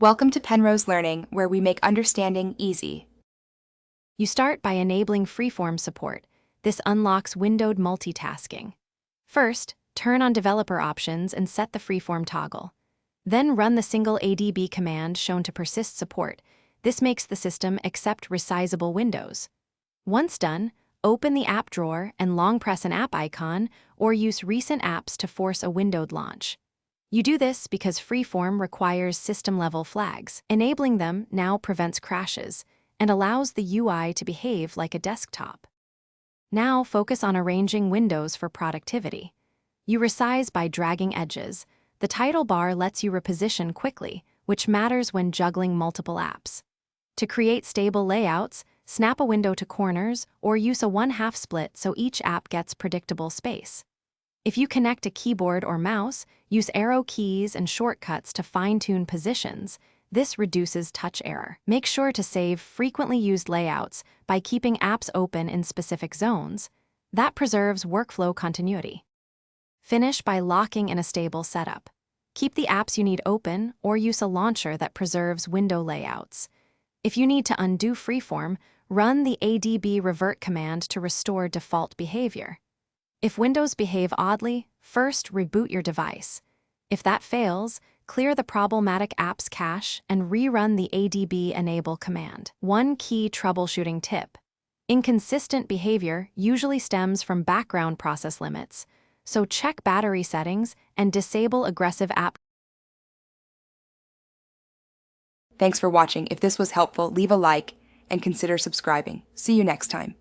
Welcome to Penrose Learning, where we make understanding easy. You start by enabling freeform support. This unlocks windowed multitasking. First, turn on developer options and set the freeform toggle. Then run the single ADB command shown to persist support. This makes the system accept resizable windows. Once done, open the app drawer and long press an app icon or use recent apps to force a windowed launch. You do this because freeform requires system-level flags. Enabling them now prevents crashes and allows the UI to behave like a desktop. Now focus on arranging windows for productivity. You resize by dragging edges. The title bar lets you reposition quickly, which matters when juggling multiple apps. To create stable layouts, snap a window to corners or use a 1/2 split so each app gets predictable space. If you connect a keyboard or mouse, use arrow keys and shortcuts to fine-tune positions. This reduces touch error. Make sure to save frequently used layouts by keeping apps open in specific zones. That preserves workflow continuity. Finish by locking in a stable setup. Keep the apps you need open or use a launcher that preserves window layouts. If you need to undo freeform, run the ADB revert command to restore default behavior. If windows behave oddly, first reboot your device. If that fails, clear the problematic app's cache and rerun the ADB enable command. One key troubleshooting tip: inconsistent behavior usually stems from background process limits, so check battery settings and disable aggressive app. Thanks for watching. If this was helpful, leave a like and consider subscribing. See you next time.